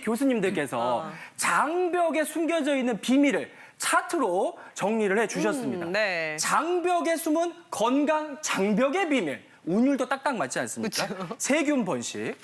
교수님들께서 장벽에 숨겨져 있는 비밀을 차트로 정리를 해주셨습니다. 네. 장벽에 숨은 건강 장벽의 비밀. 운율도 딱딱 맞지 않습니까? 그쵸. 세균 번식.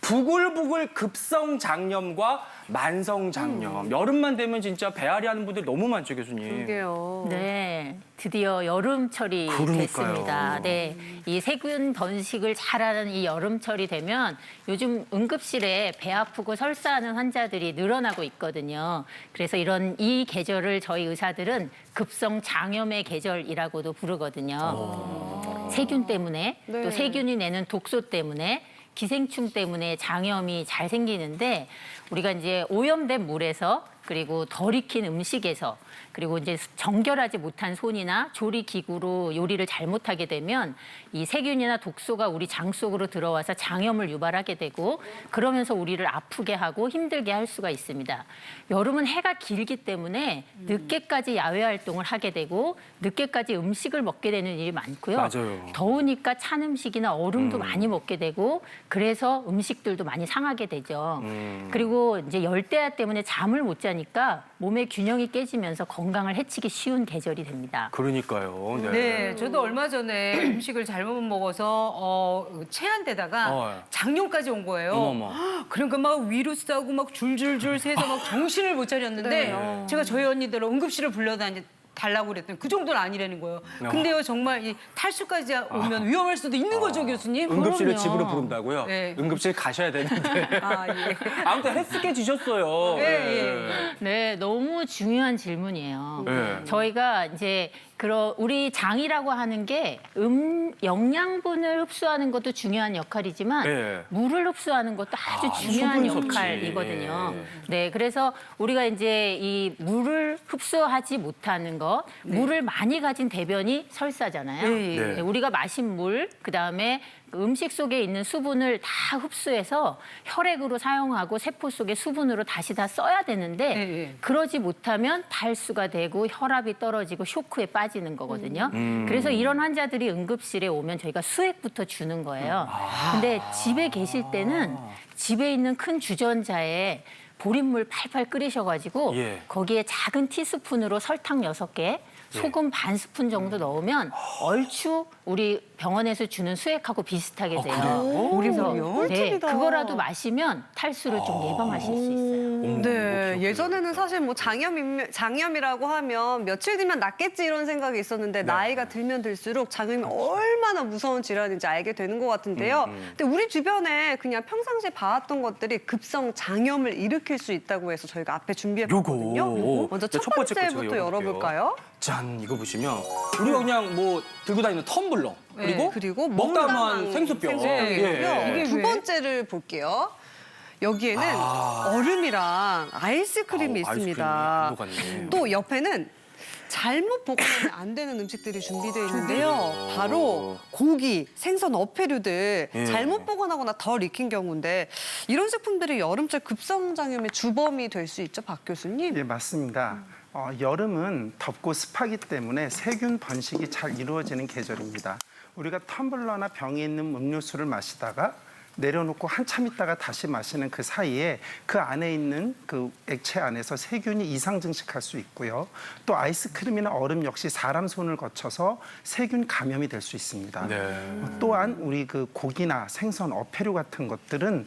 부글부글 급성 장염과 만성 장염. 여름만 되면 진짜 배앓이 하는 분들 너무 많죠, 교수님. 그게요. 네, 드디어 여름철이 그러니까요. 됐습니다. 네, 이 세균 번식을 잘하는 이 여름철이 되면 요즘 응급실에 배 아프고 설사하는 환자들이 늘어나고 있거든요. 그래서 이 계절을 저희 의사들은 급성 장염의 계절이라고도 부르거든요. 세균 때문에 네. 또 세균이 내는 독소 때문에 기생충 때문에 장염이 잘 생기는데 우리가 이제 오염된 물에서 그리고 덜 익힌 음식에서 그리고 이제 정결하지 못한 손이나 조리 기구로 요리를 잘못하게 되면 이 세균이나 독소가 우리 장 속으로 들어와서 장염을 유발하게 되고 그러면서 우리를 아프게 하고 힘들게 할 수가 있습니다. 여름은 해가 길기 때문에 늦게까지 야외 활동을 하게 되고 늦게까지 음식을 먹게 되는 일이 많고요. 맞아요. 더우니까 찬 음식이나 얼음도 많이 먹게 되고 그래서 음식들도 많이 상하게 되죠. 그리고 이제 열대야 때문에 잠을 못 자니까 몸의 균형이 깨지면서 건강을 해치기 쉬운 계절이 됩니다. 그러니까요. 네. 네, 저도 얼마 전에 음식을 잘못 먹어서 체한데다가 장염까지 온 거예요. 어머머. 그러니까 막 위로 싸고 막 줄줄줄 새서 막 정신을 못 차렸는데 제가 저희 언니들 응급실을 달라고 그랬더니 그 정도는 아니라는 거예요. 근데요 정말 이 탈수까지 오면 위험할 수도 있는 거죠, 교수님? 응급실을 그럼요. 집으로 부른다고요? 네. 응급실 가셔야 되는데. 아, 예. 아무튼 헬스케지셨어요. 예. 네, 너무 중요한 질문이에요. 네. 저희가 이제 우리 장이라고 하는 게 영양분을 흡수하는 것도 중요한 역할이지만 네. 물을 흡수하는 것도 아주 중요한 수분 섭취. 역할이거든요. 예. 네, 그래서 우리가 이제 이 물을 흡수하지 못하는 것, 물을 많이 가진 대변이 설사잖아요. 네. 네. 네, 우리가 마신 물, 그다음에 음식 속에 있는 수분을 다 흡수해서 혈액으로 사용하고 세포 속의 수분으로 다시 다 써야 되는데 네. 그러지 못하면 탈수가 되고 혈압이 떨어지고 쇼크에 빠지는 거거든요. 그래서 이런 환자들이 응급실에 오면 저희가 수액부터 주는 거예요. 근데 집에 계실 때는 집에 있는 큰 주전자에 보린물 팔팔 끓이셔가지고 예. 거기에 작은 티스푼으로 설탕 6개, 소금 반 스푼 정도 넣으면 얼추 우리 병원에서 주는 수액하고 비슷하게 돼요. 그래서 꿀팁이다. 그거라도 마시면 탈수를 좀 예방하실 수 있어요. 네, 예전에는 사실 뭐 장염이라고 하면 며칠 뒤면 낫겠지 이런 생각이 있었는데 나이가 들면 들수록 장염이 얼마나 무서운 질환인지 알게 되는 것 같은데요. 근데 우리 주변에 그냥 평상시에 봐왔던 것들이 급성 장염을 일으킬 수 있다고 해서 저희가 앞에 준비해봤거든요. 요거. 먼저 네, 첫 첫 번째 거 제가 번째부터 열어볼게요. 열어볼까요? 짠, 이거 보시면 우리가 그냥 뭐 들고 다니는 텀블러 그리고 먹다만 생수병. 생수병이고요. 예. 두 번째를 볼게요. 여기에는 얼음이랑 아이스크림이 있습니다. 아이스크림이 같네. 또 옆에는 잘못 보관하면 안 되는 음식들이 준비되어 있는데요. 바로 고기, 생선, 어패류들 예. 잘못 보관하거나 덜 익힌 경우인데 이런 제품들이 여름철 급성장염의 주범이 될 수 있죠, 박 교수님? 예, 맞습니다. 여름은 덥고 습하기 때문에 세균 번식이 잘 이루어지는 계절입니다. 우리가 텀블러나 병에 있는 음료수를 마시다가 내려놓고 한참 있다가 다시 마시는 그 사이에 그 안에 있는 그 액체 안에서 세균이 이상 증식할 수 있고요. 또 아이스크림이나 얼음 역시 사람 손을 거쳐서 세균 감염이 될 수 있습니다. 네. 또한 우리 그 고기나 생선, 어패류 같은 것들은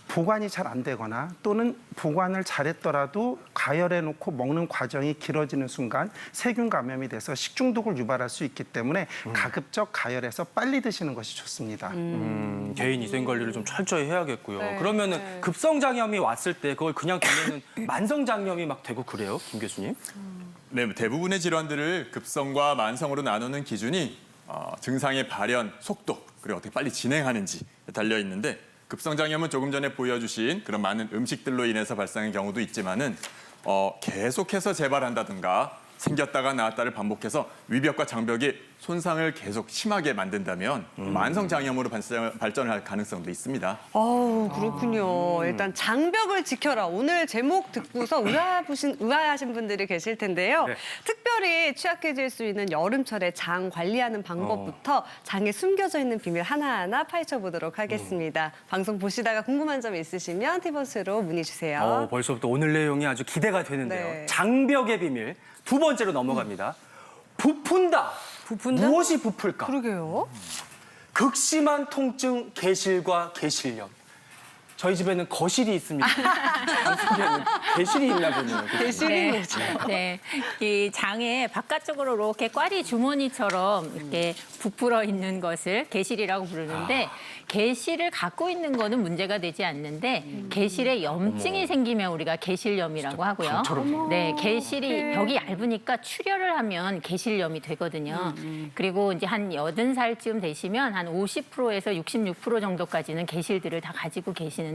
보관이 잘 안 되거나 또는 보관을 잘했더라도 가열해 놓고 먹는 과정이 길어지는 순간 세균 감염이 돼서 식중독을 유발할 수 있기 때문에 가급적 가열해서 빨리 드시는 것이 좋습니다. 개인 위생 관리를 좀 철저히 해야겠고요. 네. 그러면은 급성장염이 왔을 때 그걸 그냥 두면은 만성장염이 막 되고 그래요, 김 교수님? 네, 대부분의 질환들을 급성과 만성으로 나누는 기준이 증상의 발현 속도 그리고 어떻게 빨리 진행하는지 달려 있는데 급성장염은 조금 전에 보여주신 그런 많은 음식들로 인해서 발생하는 경우도 있지만은 계속해서 재발한다든가 생겼다가 나았다를 반복해서 위벽과 장벽이 손상을 계속 심하게 만든다면 만성장염으로 발전할 가능성도 있습니다. 그렇군요. 일단 장벽을 지켜라. 오늘 제목 듣고서 의아하신 분들이 계실 텐데요. 네. 특별히 취약해질 수 있는 여름철에 장 관리하는 방법부터 장에 숨겨져 있는 비밀 하나하나 파헤쳐보도록 하겠습니다. 방송 보시다가 궁금한 점 있으시면 티버스로 문의 주세요. 벌써부터 오늘 내용이 아주 기대가 되는데요. 네. 장벽의 비밀 두 번째로 넘어갑니다. 부푼다. 부푼다? 무엇이 부풀까? 그러게요. 극심한 통증, 개실과 개실염. 저희 집에는 거실이 있습니다. 한국에는 개실이 있나 보네요. 대실이 뭐죠? 네, 이 장에 바깥쪽으로 이렇게 꽈리 주머니처럼 이렇게 부풀어 있는 것을 개실이라고 부르는데 개실을 갖고 있는 거는 문제가 되지 않는데 개실에 염증이 생기면 우리가 개실염이라고 하고요. 네, 개실이 벽이 얇으니까 출혈을 하면 개실염이 되거든요. 그리고 이제 한 80살쯤 되시면 한 50%에서 66% 정도까지는 개실들을 다 가지고 계시는데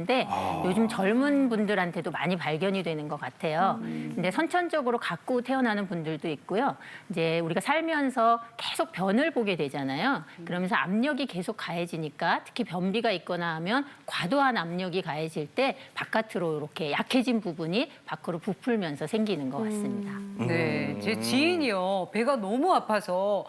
요즘 젊은 분들한테도 많이 발견이 되는 것 같아요. 근데 선천적으로 갖고 태어나는 분들도 있고요. 이제 우리가 살면서 계속 변을 보게 되잖아요. 그러면서 압력이 계속 가해지니까 특히 변비가 있거나 하면 과도한 압력이 가해질 때 바깥으로 이렇게 약해진 부분이 밖으로 부풀면서 생기는 것 같습니다. 네, 제 지인이요. 배가 너무 아파서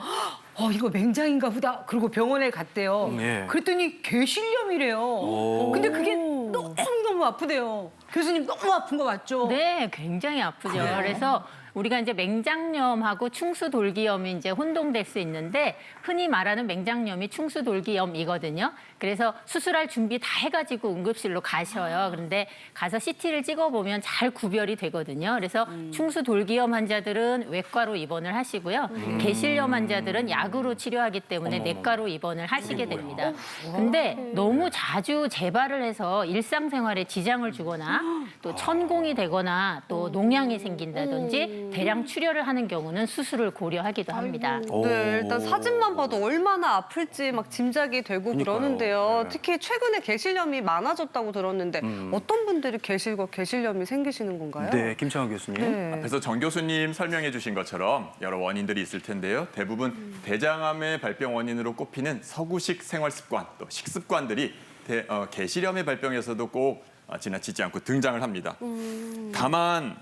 이거 맹장인가 보다. 그리고 병원에 갔대요. 네. 그랬더니 괴실염이래요. 근데 그게 너무 아프대요. 교수님 너무 아픈 거 맞죠? 네, 굉장히 아프죠. 그래서 우리가 이제 맹장염하고 충수돌기염이 이제 혼동될 수 있는데 흔히 말하는 맹장염이 충수돌기염이거든요. 그래서 수술할 준비 다 해가지고 응급실로 가셔요. 그런데 가서 CT를 찍어보면 잘 구별이 되거든요. 그래서 충수돌기염 환자들은 외과로 입원을 하시고요. 개실염 환자들은 약으로 치료하기 때문에 내과로 입원을 하시게 됩니다. 근데 너무 자주 재발을 해서 일상생활에 지장을 주거나 또 천공이 되거나 또 농양이 생긴다든지 대량 출혈을 하는 경우는 수술을 고려하기도 합니다. 네, 일단 사진만 봐도 얼마나 아플지 막 짐작이 되고 그러니까요. 그러는데요. 네. 특히 최근에 개실염이 많아졌다고 들었는데 어떤 분들이 개실과 개실염이 생기시는 건가요? 네, 김창원 교수님. 네. 앞에서 정 교수님 설명해 주신 것처럼 여러 원인들이 있을 텐데요. 대부분 대장암의 발병 원인으로 꼽히는 서구식 생활 습관, 또 식습관들이 개실염의 발병에서도 꼭 지나치지 않고 등장을 합니다. 다만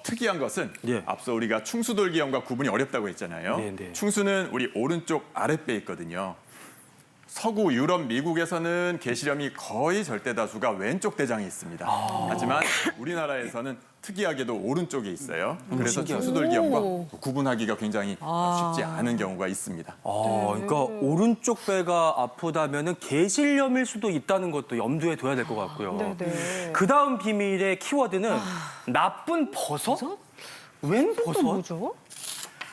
특이한 것은 예. 앞서 우리가 충수돌기염과 구분이 어렵다고 했잖아요. 네, 네. 충수는 우리 오른쪽 아랫배에 있거든요. 서구 유럽, 미국에서는 개실염이 거의 절대 다수가 왼쪽 대장에 있습니다. 하지만 우리나라에서는 특이하게도 오른쪽에 있어요. 그래서 신기하다. 충수돌기염과 구분하기가 굉장히 쉽지 않은 경우가 있습니다. 그러니까 오른쪽 배가 아프다면은 개실염일 수도 있다는 것도 염두에 둬야 될 것 같고요. 네. 그 다음 비밀의 키워드는 나쁜 버섯? 웬 버섯? 뭐죠?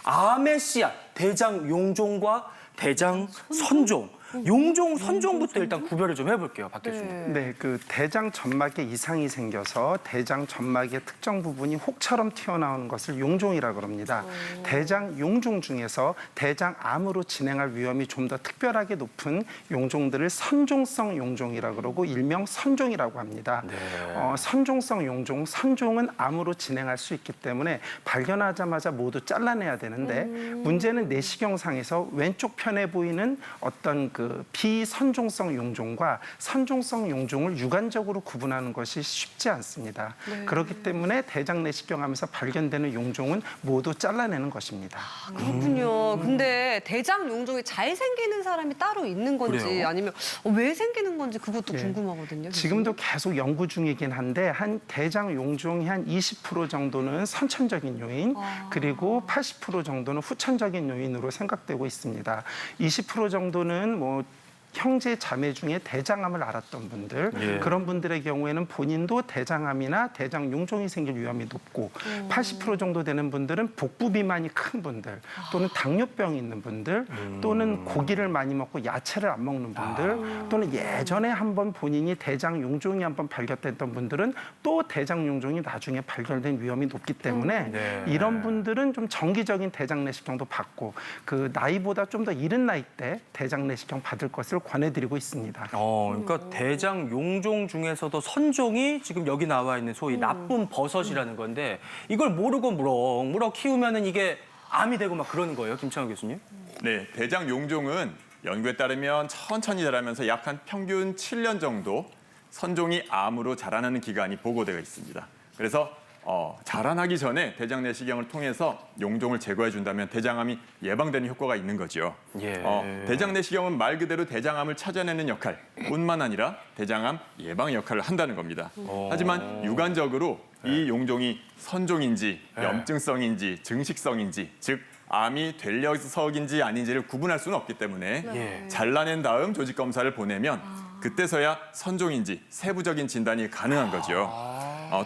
암의 씨앗, 대장 용종과 대장 선종. 용종, 선종부터 일단 구별을 좀 해볼게요, 박 교수님. 네, 그 대장 점막에 이상이 생겨서 대장 점막의 특정 부분이 혹처럼 튀어나오는 것을 용종이라고 합니다. 대장 용종 중에서 대장암으로 진행할 위험이 좀 더 특별하게 높은 용종들을 선종성 용종이라고 그러고 일명 선종이라고 합니다. 선종성 용종, 선종은 암으로 진행할 수 있기 때문에 발견하자마자 모두 잘라내야 되는데 문제는 내시경상에서 왼쪽 편에 보이는 어떤 그 비선종성 용종과 선종성 용종을 육안적으로 구분하는 것이 쉽지 않습니다. 그렇기 때문에 대장 내시경하면서 발견되는 용종은 모두 잘라내는 것입니다. 그렇군요. 근데 대장 용종이 잘 생기는 사람이 따로 있는 건지 그래요? 아니면 왜 생기는 건지 그것도 예. 궁금하거든요. 지금도 계속 연구 중이긴 한데 한 대장 용종이 한 20% 정도는 선천적인 요인 그리고 80% 정도는 후천적인 요인으로 생각되고 있습니다. 20% 정도는 뭐 형제 자매 중에 대장암을 앓았던 분들 예. 그런 분들의 경우에는 본인도 대장암이나 대장 용종이 생길 위험이 높고 80% 정도 되는 분들은 복부 비만이 큰 분들 또는 당뇨병이 있는 분들 또는 고기를 많이 먹고 야채를 안 먹는 분들 또는 예전에 한번 본인이 대장 용종이 한번 발견됐던 분들은 또 대장 용종이 나중에 발견된 위험이 높기 때문에 네. 이런 분들은 좀 정기적인 대장 내시경도 받고 그 나이보다 좀 더 이른 나이 때 대장 내시경 받을 것을 권해드리고 있습니다. 그러니까 대장 용종 중에서도 선종이 지금 여기 나와 있는 소위 나쁜 버섯이라는 건데 이걸 모르고 무럭무럭 키우면은 이게 암이 되고 막 그러는 거예요, 김창호 교수님? 네, 대장 용종은 연구에 따르면 천천히 자라면서 약 한 평균 7년 정도 선종이 암으로 자라나는 기간이 보고되어 있습니다. 그래서 자라나기 전에 대장 내시경을 통해서 용종을 제거해 준다면 대장암이 예방되는 효과가 있는 거죠. 예. 대장 내시경은 말 그대로 대장암을 찾아내는 역할뿐만 아니라 대장암 예방 역할을 한다는 겁니다. 하지만 유관적으로 이 용종이 선종인지 염증성인지 증식성인지 즉 암이 될 녀석인지 아닌지를 구분할 수는 없기 때문에 예. 잘라낸 다음 조직 검사를 보내면 그때서야 선종인지 세부적인 진단이 가능한 거죠.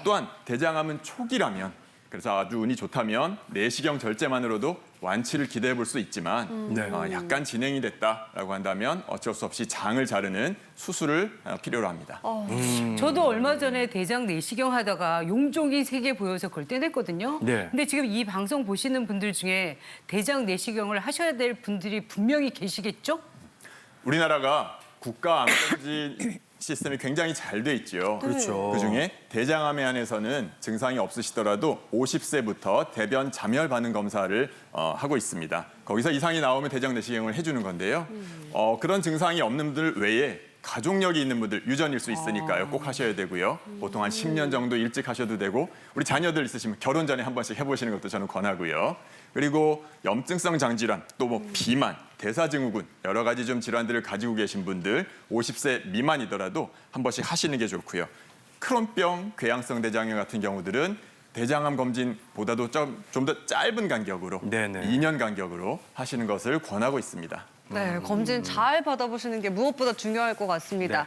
또한 대장암은 초기라면 그래서 아주 운이 좋다면 내시경 절제만으로도 완치를 기대해 볼 수 있지만 네. 약간 진행이 됐다라고 한다면 어쩔 수 없이 장을 자르는 수술을 필요로 합니다. 저도 얼마 전에 대장 내시경 하다가 용종이 3개 보여서 그걸 떼냈거든요. 네. 근데 지금 이 방송 보시는 분들 중에 대장 내시경을 하셔야 될 분들이 분명히 계시겠죠? 우리나라가 국가 암정지 시스템이 굉장히 잘 돼 있죠. 그렇죠. 그중에 대장암에 한해서는 증상이 없으시더라도 50세부터 대변 잠열 반응 검사를 하고 있습니다. 거기서 이상이 나오면 대장 내시경을 해주는 건데요. 그런 증상이 없는 분들 외에 가족력이 있는 분들 유전일 수 있으니까요. 꼭 하셔야 되고요. 보통 한 10년 정도 일찍 하셔도 되고 우리 자녀들 있으시면 결혼 전에 한 번씩 해보시는 것도 저는 권하고요. 그리고 염증성 장질환, 또 뭐 비만, 대사증후군 여러 가지 좀 질환들을 가지고 계신 분들 50세 미만이더라도 한 번씩 하시는 게 좋고요. 크론병, 궤양성 대장염 같은 경우들은 대장암 검진보다도 좀 더 짧은 간격으로 네네. 2년 간격으로 하시는 것을 권하고 있습니다. 네, 검진 잘 받아보시는 게 무엇보다 중요할 것 같습니다.